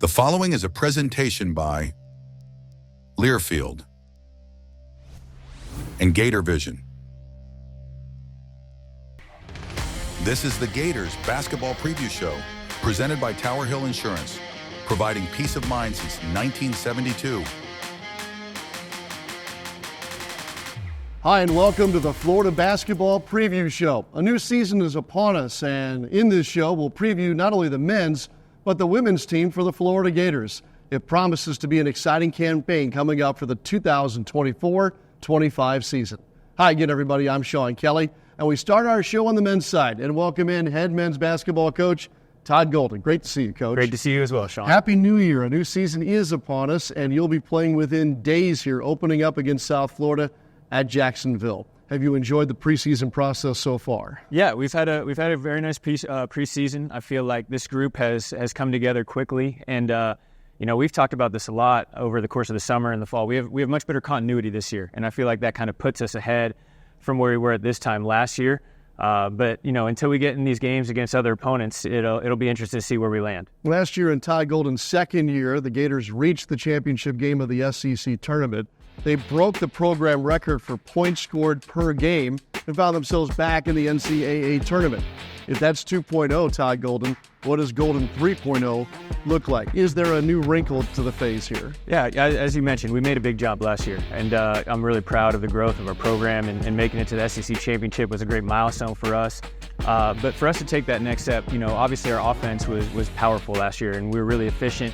The following is a presentation by Learfield and Gator Vision. This is the Gators Basketball Preview Show, presented by Tower Hill Insurance, providing peace of mind since 1972. Hi, and welcome to the Florida Basketball Preview Show. A new season is upon us, and in this show, we'll preview not only the men's, but the women's team for the Florida Gators. It promises to be an exciting campaign coming up for the 2024-25 season. Hi again, everybody. I'm Sean Kelly, and we start our show on the men's side and welcome in head men's basketball coach Todd Golden. Great to see you, Coach. Great to see you as well, Sean. Happy New Year. A new season is upon us, and you'll be playing within days here, opening up against South Florida at Jacksonville. Have you enjoyed the preseason process so far? Yeah, we've had a very nice preseason. I feel like this group has come together quickly, and we've talked about this a lot over the course of the summer and the fall. We have much better continuity this year, and I feel like that kind of puts us ahead from where we were at this time last year. But until we get in these games against other opponents, it'll be interesting to see where we land. Last year, in Todd Golden's second year, the Gators reached the championship game of the SEC tournament. They broke the program record for points scored per game and found themselves back in the NCAA tournament. If that's 2.0, Todd Golden, what does Golden 3.0 look like? Is there a new wrinkle to the phase here? Yeah, as you mentioned, we made a big jump last year, and I'm really proud of the growth of our program, and making it to the SEC championship was a great milestone for us. But for us to take that next step, obviously our offense was powerful last year, and we were really efficient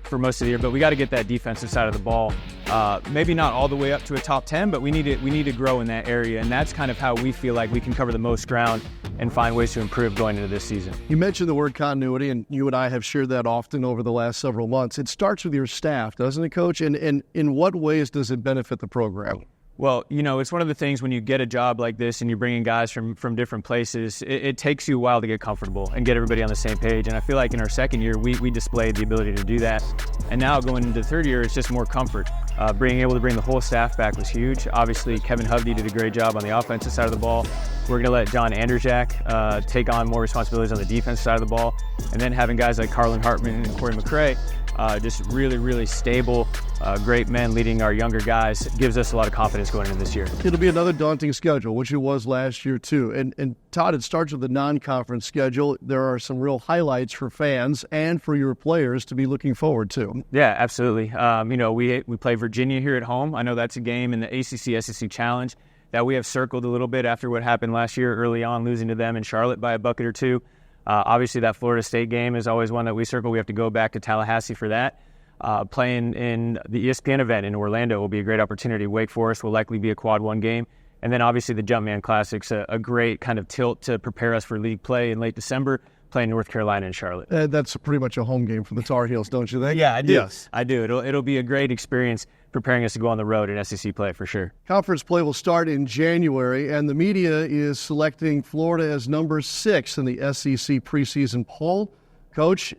for most of the year, but we got to get that defensive side of the ball, maybe not all the way up to a top 10, but we need to grow in that area, and that's kind of how we feel like we can cover the most ground and find ways to improve going into this season. You mentioned the word continuity, and you and I have shared that often over the last several months. It starts with your staff, doesn't it, Coach? And in what ways does it benefit the program? Well, it's one of the things when you get a job like this and you're bringing guys from different places, it takes you a while to get comfortable and get everybody on the same page. And I feel like in our second year, we displayed the ability to do that. And now going into the third year, it's just more comfort. Being able to bring the whole staff back was huge. Obviously, Kevin Hovde did a great job on the offensive side of the ball. We're going to let John Anderjak take on more responsibilities on the defensive side of the ball. And then having guys like Carlin Hartman and Corey McCray, just really, really stable, great men leading our younger guys, gives us a lot of confidence going into this year. It'll be another daunting schedule, which it was last year too. And Todd, it starts with the non-conference schedule. There are some real highlights for fans and for your players to be looking forward to. Yeah, absolutely. We play Virginia here at home. I know that's a game in the ACC-SEC Challenge that we have circled a little bit after what happened last year early on, losing to them in Charlotte by a bucket or two. Obviously, that Florida State game is always one that we circle. We have to go back to Tallahassee for that. Playing in the ESPN event in Orlando will be a great opportunity. Wake Forest will likely be a quad one game. And then obviously the Jumpman Classic's a great kind of tilt to prepare us for league play in late December, playing North Carolina and Charlotte. That's pretty much a home game for the Tar Heels, don't you think? Yeah, I do. Yes. I do. It'll be a great experience preparing us to go on the road in SEC play for sure. Conference play will start in January, and the media is selecting Florida as number 6 in the SEC preseason poll. Coach,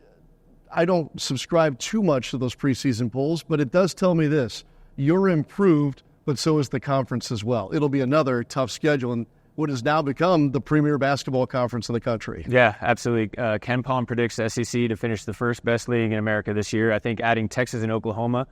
I don't subscribe too much to those preseason polls, but it does tell me this. You're improved, but so is the conference as well. It'll be another tough schedule, and what has now become the premier basketball conference in the country. Yeah, absolutely. Ken Palm predicts the SEC to finish the first best league in America this year. I think adding Texas and Oklahoma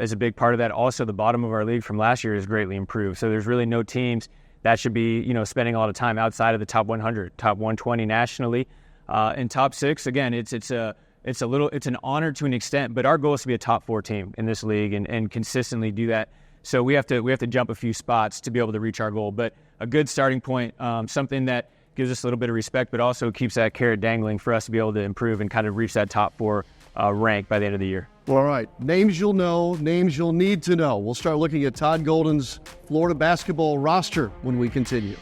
is a big part of that. Also, the bottom of our league from last year is greatly improved. So there's really no teams that should be, spending a lot of time outside of the top 100, top 120 nationally. And top 6, again, it's an honor to an extent, but our goal is to be a top 4 team in this league and consistently do that. So we have to jump a few spots to be able to reach our goal. But a good starting point, something that gives us a little bit of respect, but also keeps that carrot dangling for us to be able to improve and kind of reach that top 4 rank by the end of the year. All right. Names you'll know, names you'll need to know. We'll start looking at Todd Golden's Florida basketball roster when we continue.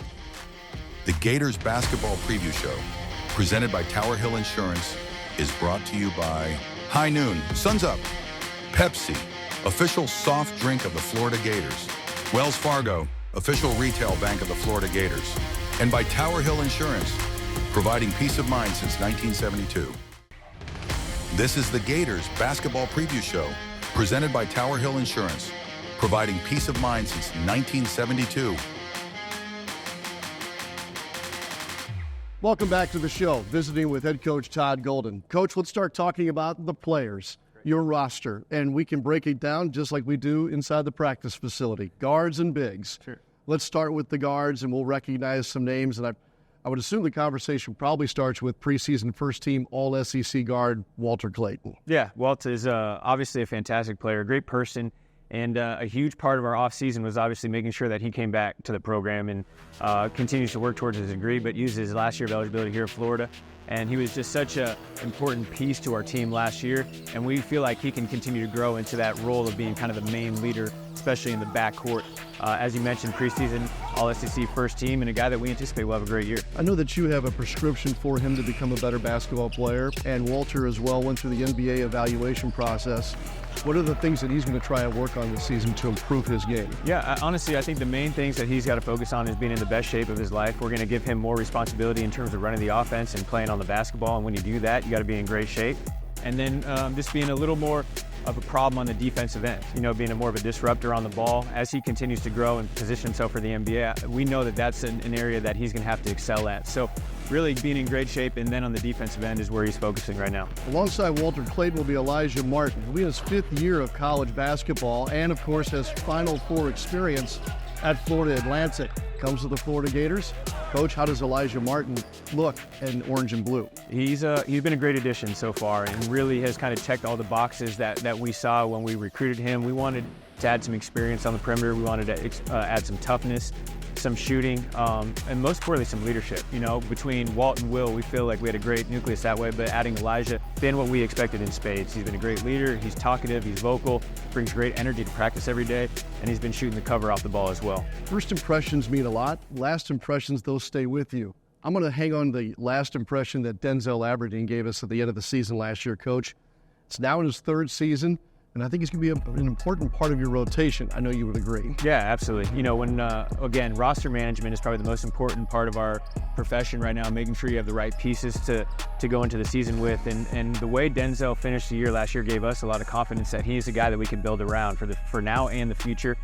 The Gators Basketball Preview Show, presented by Tower Hill Insurance, is brought to you by High Noon, Suns Up, Pepsi, official soft drink of the Florida Gators, Wells Fargo, official retail bank of the Florida Gators, and by Tower Hill Insurance, providing peace of mind since 1972. This is the Gators Basketball Preview Show, presented by Tower Hill Insurance, providing peace of mind since 1972. Welcome back to the show, visiting with head coach Todd Golden. Coach, let's start talking about the players, your roster, and we can break it down just like we do inside the practice facility, guards and bigs. Sure. Let's start with the guards, and we'll recognize some names. And I would assume the conversation probably starts with preseason first-team All-SEC guard Walter Clayton. Yeah, Walt is obviously a fantastic player, a great person, and a huge part of our offseason was obviously making sure that he came back to the program and continues to work towards his degree, but used his last year of eligibility here in Florida. And he was just such an important piece to our team last year, and we feel like he can continue to grow into that role of being kind of the main leader, especially in the backcourt. As you mentioned, preseason All-SEC first team, and a guy that we anticipate will have a great year. I know that you have a prescription for him to become a better basketball player, and Walter as well went through the NBA evaluation process. What are the things that he's going to try and work on this season to improve his game? Yeah, honestly, I think the main things that he's got to focus on is being in the best shape of his life. We're going to give him more responsibility in terms of running the offense and playing on the basketball, and when you do that, you got to be in great shape. And then just being a little more of a problem on the defensive end, being more of a disruptor on the ball. As he continues to grow and position himself for the NBA, we know that that's an area that he's going to have to excel at. So really being in great shape, and then on the defensive end is where he's focusing right now. Alongside Walter Clayton will be Elijah Martin. He'll be in his 5th year of college basketball and, of course, has Final Four experience at Florida Atlantic. Comes to the Florida Gators. Coach, how does Elijah Martin look in orange and blue? He's been a great addition so far, and really has kind of checked all the boxes that we saw when we recruited him. We wanted to add some experience on the perimeter. We wanted to add some toughness, some shooting, and most importantly, some leadership. Between Walt and Will, we feel like we had a great nucleus that way, but adding Elijah, been what we expected in spades. He's been a great leader, he's talkative, he's vocal, brings great energy to practice every day, and he's been shooting the cover off the ball as well. First impressions mean a lot. Last impressions, those stay with you. I'm going to hang on the last impression that Denzel Aberdeen gave us at the end of the season last year, Coach. It's now in his 3rd season, and I think he's going to be an important part of your rotation. I know you would agree. Yeah, absolutely. Again, roster management is probably the most important part of our profession right now, making sure you have the right pieces to go into the season with. And the way Denzel finished the year last year gave us a lot of confidence that he's a guy that we can build around for now and the future.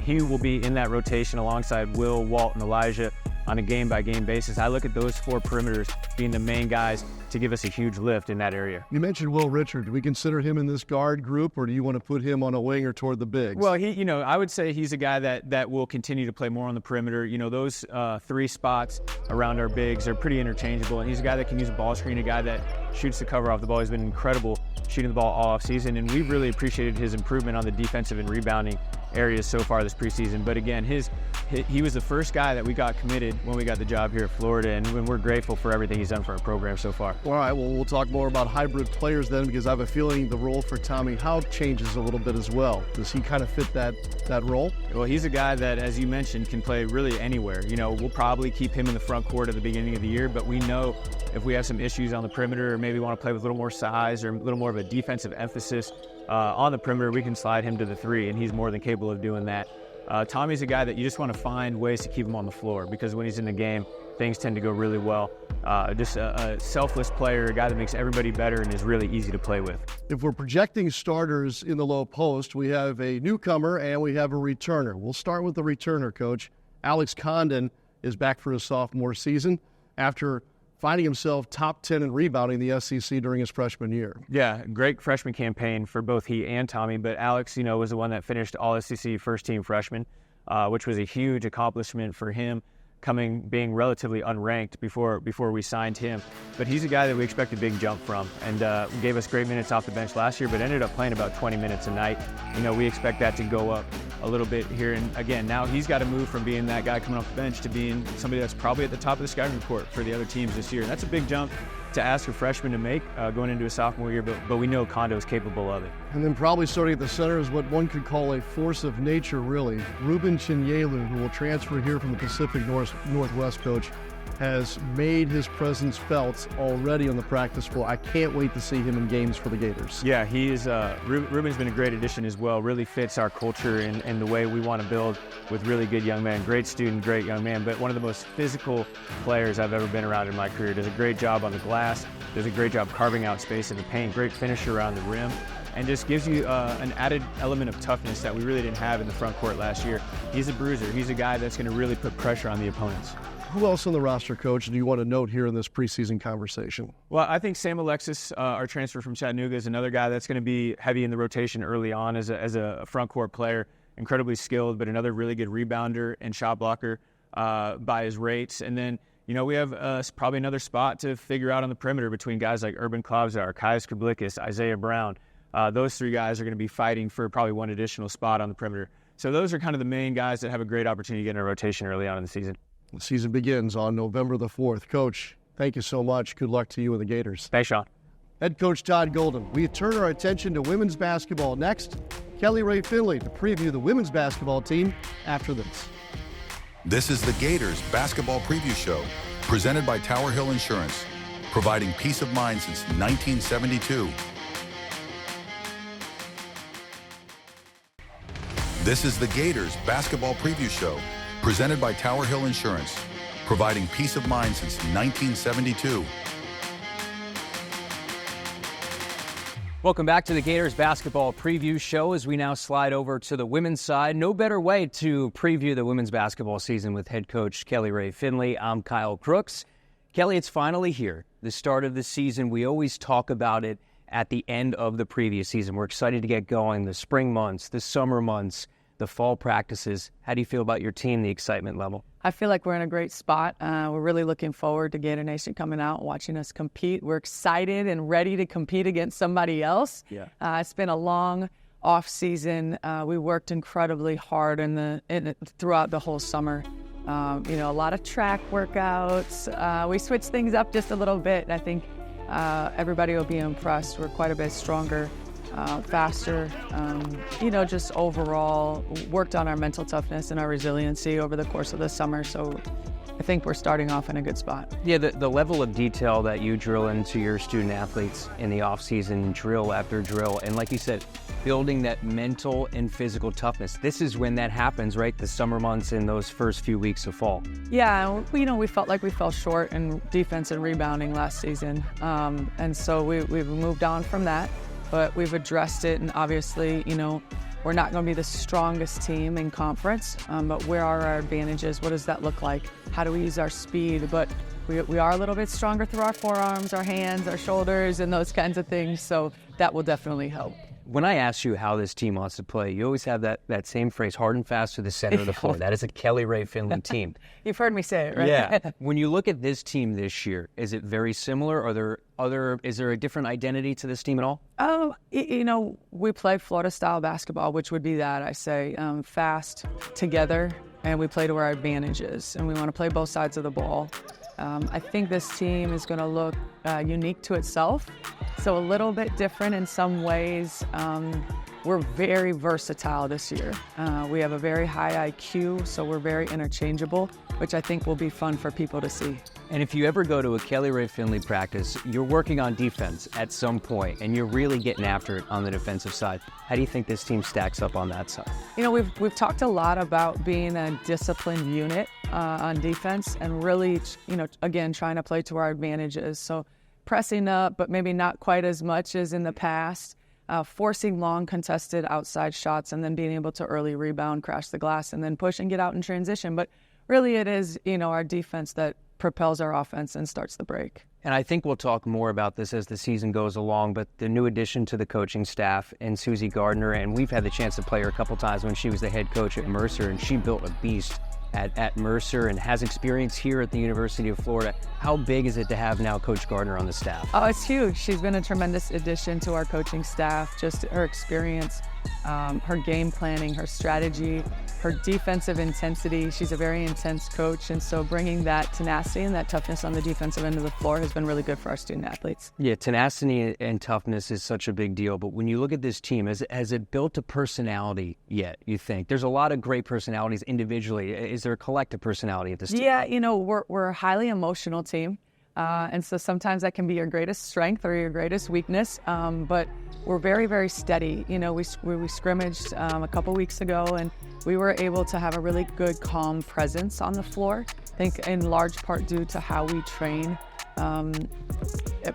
He will be in that rotation alongside Will, Walt, and Elijah on a game-by-game basis. I look at those 4 perimeters being the main guys to give us a huge lift in that area. You mentioned Will Richard. Do we consider him in this guard group, or do you want to put him on a wing or toward the bigs? Well, I would say he's a guy that will continue to play more on the perimeter. Those 3 spots around our bigs are pretty interchangeable, and he's a guy that can use a ball screen, a guy that shoots the cover off the ball. He's been incredible shooting the ball all off season, and we've really appreciated his improvement on the defensive and rebounding areas so far this preseason. But again, he was the first guy that we got committed when we got the job here at Florida, and we're grateful for everything he's done for our program so far. All right, well, we'll talk more about hybrid players then, because I have a feeling the role for Tommy Howe changes a little bit as well. Does he kind of fit that role? Well, he's a guy that, as you mentioned, can play really anywhere. We'll probably keep him in the front court at the beginning of the year, but we know if we have some issues on the perimeter, or maybe want to play with a little more size or a little more of a defensive emphasis on the perimeter, we can slide him to the 3, and he's more than capable of doing that. Tommy's a guy that you just want to find ways to keep him on the floor, because when he's in the game, things tend to go really well. Just a selfless player, a guy that makes everybody better and is really easy to play with. If we're projecting starters in the low post, we have a newcomer and we have a returner. We'll start with the returner, Coach. Alex Condon is back for his sophomore season after finding himself top 10 in rebounding the SEC during his freshman year. Yeah, great freshman campaign for both he and Tommy, but Alex, was the one that finished All-SEC first-team freshman, which was a huge accomplishment for him, being relatively unranked before we signed him. But he's a guy that we expect a big jump from, and gave us great minutes off the bench last year, but ended up playing about 20 minutes a night. We expect that to go up a little bit here. And again, now he's got to move from being that guy coming off the bench to being somebody that's probably at the top of the scouting report for the other teams this year. And that's a big jump to ask a freshman to make going into a sophomore year, but we know Kondo is capable of it. And then probably starting at the center is what one could call a force of nature, really. Ruben Chinyelu, who will transfer here from the Pacific Northwest, Coach, has made his presence felt already on the practice floor. I can't wait to see him in games for the Gators. Yeah, he is. Ruben's been a great addition as well. Really fits our culture and the way we want to build with really good young men. Great student, great young man, but one of the most physical players I've ever been around in my career. Does a great job on the glass, does a great job carving out space in the paint, great finisher around the rim, and just gives you an added element of toughness that we really didn't have in the front court last year. He's a bruiser. He's a guy that's going to really put pressure on the opponents. Who else on the roster, Coach, do you want to note here in this preseason conversation? Well, I think Sam Alexis, our transfer from Chattanooga, is another guy that's going to be heavy in the rotation early on as a front court player. Incredibly skilled, but another really good rebounder and shot blocker by his rates. And then, we have probably another spot to figure out on the perimeter between guys like Urban Klobzar, Kaius Kablikis, Isaiah Brown. Those three guys are going to be fighting for probably one additional spot on the perimeter. So those are kind of the main guys that have a great opportunity to get in a rotation early on in the season. The season begins on November the 4th. Coach, thank you so much. Good luck to you and the Gators. Thanks, Sean. Head coach Todd Golden. We turn our attention to women's basketball next. Kelly Rae Finley to preview the women's basketball team after this. This is the Gators Basketball Preview Show, presented by Tower Hill Insurance, providing peace of mind since 1972. This is the Gators Basketball Preview Show, presented by Tower Hill Insurance, providing peace of mind since 1972. Welcome back to the Gators Basketball Preview Show as we now slide over to the women's side. No better way to preview the women's basketball season with head coach Kelly Rae Finley. I'm Kyle Crooks. Kelly, it's finally here, the start of the season. We always talk about it at the end of the previous season. We're excited to get going, the spring months, the summer months, the fall practices. How do you feel about your team, the excitement level? I feel like we're in a great spot. We're really looking forward to Gator Nation coming out and watching us compete. We're excited and ready to compete against somebody else. Yeah. It's been a long off season. We worked incredibly hard throughout the whole summer. A lot of track workouts. We switched things up just a little bit. I think everybody will be impressed. We're quite a bit stronger, faster, just overall worked on our mental toughness and our resiliency over the course of the summer. So I think we're starting off in a good spot. Yeah, the level of detail that you drill into your student athletes in the off-season, drill after drill, and like you said, building that mental and physical toughness. This is when that happens, right? The summer months and those first few weeks of fall. Yeah, we felt like we fell short in defense and rebounding last season. And so we've moved on from that. But we've addressed it, and obviously, we're not going to be the strongest team in conference, but where are our advantages? What does that look like? How do we use our speed? But we are a little bit stronger through our forearms, our hands, our shoulders, and those kinds of things, so that will definitely help. When I ask you how this team wants to play, you always have that same phrase, hard and fast to the center of the floor. That is a Kelly Rae Finley team. You've heard me say it, right? Yeah. When you look at this team this year, is it very similar? Is there a different identity to this team at all? We play Florida-style basketball, which would be that, I say, fast, together, and we play to our advantages, and we want to play both sides of the ball. I think this team is going to look unique to itself, so a little bit different in some ways. We're very versatile this year. We have a very high IQ, so we're very interchangeable, which I think will be fun for people to see. And if you ever go to a Kelly Rae Finley practice, you're working on defense at some point, and you're really getting after it on the defensive side. How do you think this team stacks up on that side? We've talked a lot about being a disciplined unit on defense, and really, again, trying to play to our advantages. So pressing up, but maybe not quite as much as in the past. Forcing long contested outside shots, and then being able to early rebound, crash the glass, and then push and get out in transition. But really it is, our defense that propels our offense and starts the break. And I think we'll talk more about this as the season goes along, but the new addition to the coaching staff and Susie Gardner, and we've had the chance to play her a couple times when she was the head coach at Mercer, and she built a beast at Mercer and has experience here at the University of Florida. How big is it to have now Coach Gardner on the staff? Oh, it's huge. She's been a tremendous addition to our coaching staff, just her experience, her game planning, her strategy, her defensive intensity. She's a very intense coach, and so bringing that tenacity and that toughness on the defensive end of the floor has been really good for our student athletes. Yeah, tenacity and toughness is such a big deal, but when you look at this team, has it built a personality yet, you think? There's a lot of great personalities individually. Is there a collective personality at this team? Yeah, we're a highly emotional team. And so sometimes that can be your greatest strength or your greatest weakness, but we're very, very steady. We scrimmaged a couple weeks ago, and we were able to have a really good, calm presence on the floor. I think in large part due to how we train.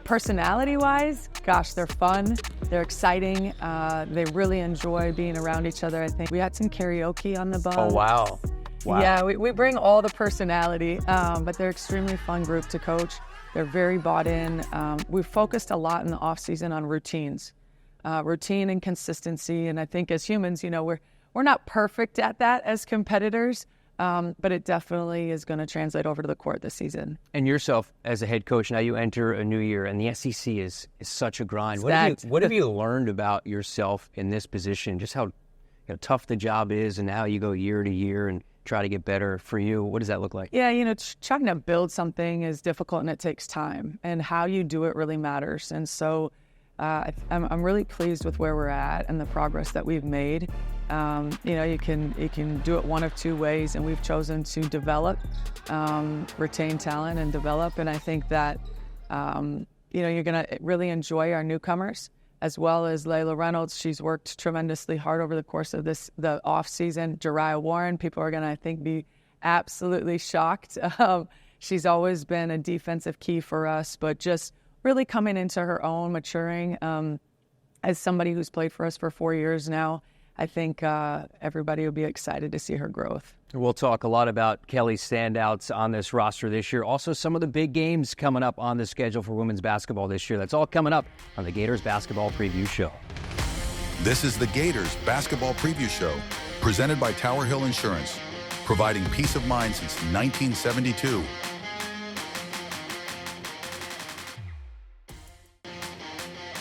Personality-wise, gosh, they're fun, they're exciting, they really enjoy being around each other. I think we had some karaoke on the bus. Oh, wow. Wow. Yeah, we bring all the personality, but they're extremely fun group to coach. They're very bought in. We've focused a lot in the off season on routines, routine and consistency. And I think as humans, we're not perfect at that as competitors, but it definitely is going to translate over to the court this season. And yourself as a head coach, now you enter a new year, and the SEC is such a grind. What have you learned about yourself in this position? Just how tough the job is, and how you go year to year and try to get better. For you, what does that look like? Yeah, trying to build something is difficult and it takes time, and how you do it really matters. And so I'm really pleased with where we're at and the progress that we've made. You can do it one of two ways, and we've chosen to develop, retain talent and develop. And I think that, you're going to really enjoy our newcomers, as well as Layla Reynolds. She's worked tremendously hard over the course of the off season. Jariah Warren, people are going to, I think, be absolutely shocked. She's always been a defensive key for us, but just really coming into her own, maturing. As somebody who's played for us for 4 years now, I think everybody will be excited to see her growth. We'll talk a lot about Kelly's standouts on this roster this year. Also, some of the big games coming up on the schedule for women's basketball this year. That's all coming up on the Gators Basketball Preview Show. This is the Gators Basketball Preview Show, presented by Tower Hill Insurance, providing peace of mind since 1972.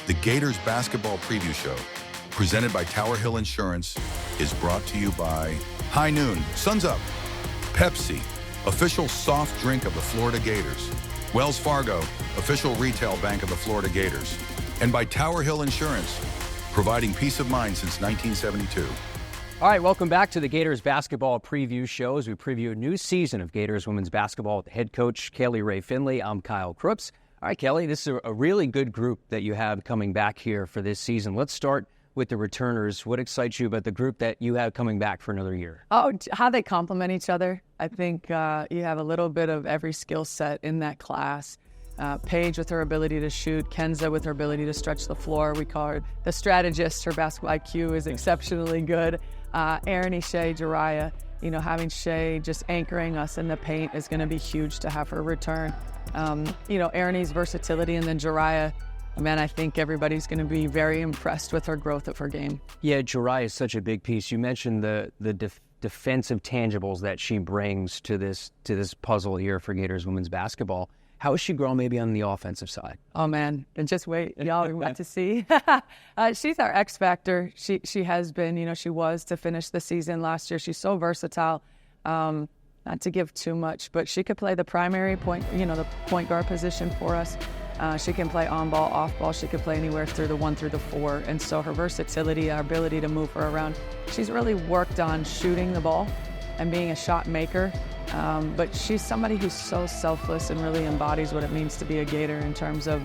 The Gators Basketball Preview Show, presented by Tower Hill Insurance, is brought to you by High Noon, Suns Up, Pepsi, official soft drink of the Florida Gators, Wells Fargo, official retail bank of the Florida Gators, and by Tower Hill Insurance, providing peace of mind since 1972. All right, welcome back to the Gators Basketball Preview Show as we preview a new season of Gators women's basketball with head coach Kelly Rae Finley. I'm Kyle Crooks. All right, Kelly, this is a really good group that you have coming back here for this season. Let's start with the returners. What excites you about the group that you have coming back for another year? Oh, how they complement each other. I think you have a little bit of every skill set in that class. Paige with her ability to shoot, Kenza with her ability to stretch the floor. We call her the strategist. Her basketball IQ is exceptionally good. Erin, Shea, Jariah, having Shea just anchoring us in the paint is going to be huge to have her return. Erin's versatility, and then Jariah, man, I think everybody's going to be very impressed with her growth of her game. Yeah, Jariah is such a big piece. You mentioned the defensive tangibles that she brings to this puzzle here for Gators women's basketball. How has she grown maybe on the offensive side? Oh, man, and just wait. Y'all got to see. She's our X factor. She has been, she was to finish the season last year. She's so versatile. Not to give too much, but she could play the primary point, the point guard position for us. She can play on ball, off ball. She could play anywhere through the 1 through the 4. And so her versatility, our ability to move her around, she's really worked on shooting the ball and being a shot maker. But she's somebody who's so selfless and really embodies what it means to be a Gator in terms of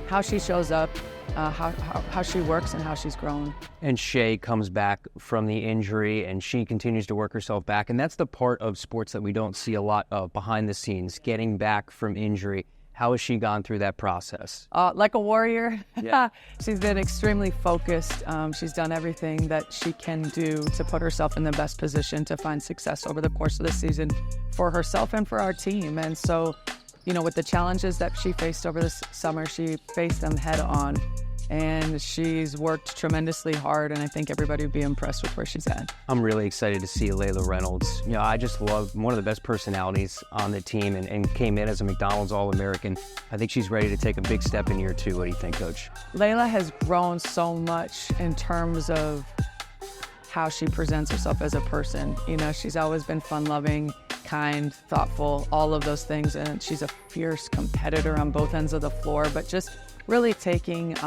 how she shows up, how she works, and how she's grown. And Shea comes back from the injury, and she continues to work herself back. And that's the part of sports that we don't see a lot of behind the scenes, getting back from injury. How has she gone through that process? Like a warrior. Yeah. She's been extremely focused. She's done everything that she can do to put herself in the best position to find success over the course of the season for herself and for our team. And so, with the challenges that she faced over this summer, she faced them head on. And she's worked tremendously hard, and I think everybody would be impressed with where she's at. I'm really excited to see Layla Reynolds. I just love one of the best personalities on the team and came in as a McDonald's All-American. I think she's ready to take a big step in year 2. What do you think, Coach? Layla has grown so much in terms of how she presents herself as a person. She's always been fun-loving, kind, thoughtful, all of those things, and she's a fierce competitor on both ends of the floor, but just really taking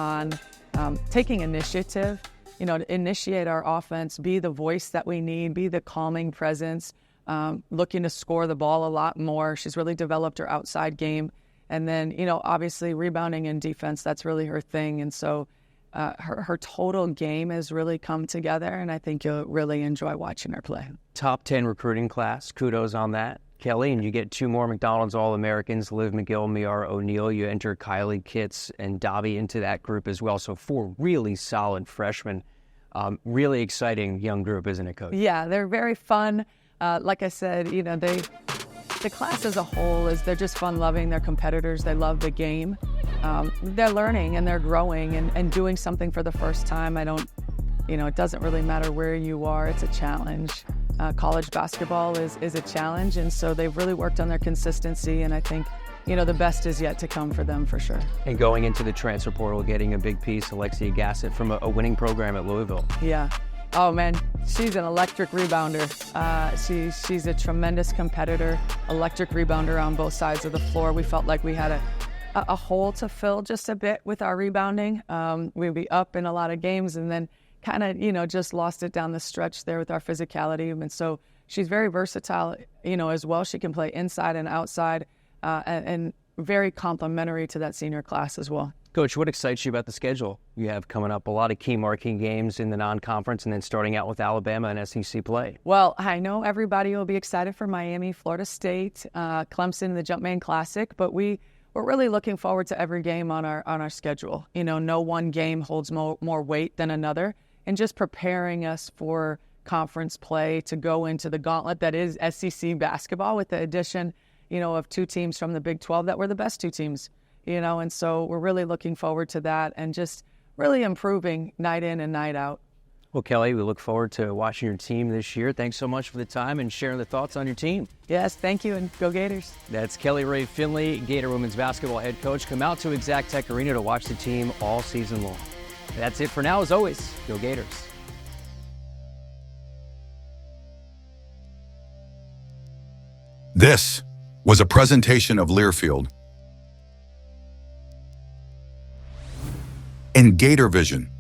initiative, to initiate our offense, be the voice that we need, be the calming presence, looking to score the ball a lot more. She's really developed her outside game. And then, obviously rebounding and defense, that's really her thing. And so her total game has really come together, and I think you'll really enjoy watching her play. Top 10 recruiting class. Kudos on that, Kelly. And you get 2 more McDonald's All-Americans, Liv McGill, Miara O'Neal. You enter Kylie Kitts and Dobby into that group as well. So 4 really solid freshmen. Really exciting young group, isn't it, Coach? Yeah, they're very fun. Like I said, the class as a whole they're just fun-loving. They're competitors. They love the game. They're learning and they're growing and doing something for the first time. It doesn't really matter where you are. It's a challenge. College basketball is a challenge, and so they've really worked on their consistency, and I think the best is yet to come for them for sure. And going into the transfer portal, getting a big piece, Alexia Gassett from a winning program at Louisville. Yeah. Oh man, she's an electric rebounder. She's a tremendous competitor, electric rebounder on both sides of the floor. We felt like we had a hole to fill just a bit with our rebounding. We'd be up in a lot of games and then kind of, just lost it down the stretch there with our physicality. And so she's very versatile, as well. She can play inside and outside. And very complimentary to that senior class as well. Coach, what excites you about the schedule you have coming up? A lot of key marquee games in the non-conference and then starting out with Alabama and SEC play. Well, I know everybody will be excited for Miami, Florida State, Clemson, the Jumpman Classic, but we're really looking forward to every game on our schedule. No one game holds more weight than another, and just preparing us for conference play to go into the gauntlet that is SEC basketball with the addition of two teams from the Big 12 that were the best two teams, and so we're really looking forward to that and just really improving night in and night out. Well, Kelly, we look forward to watching your team this year. Thanks so much for the time and sharing the thoughts on your team. Yes, thank you, and go Gators. That's Kelly Rae Finley, Gator women's basketball head coach. Come out to Exact Tech Arena to watch the team all season long. That's it for now. As always, go Gators. This was a presentation of Learfield and Gator Vision.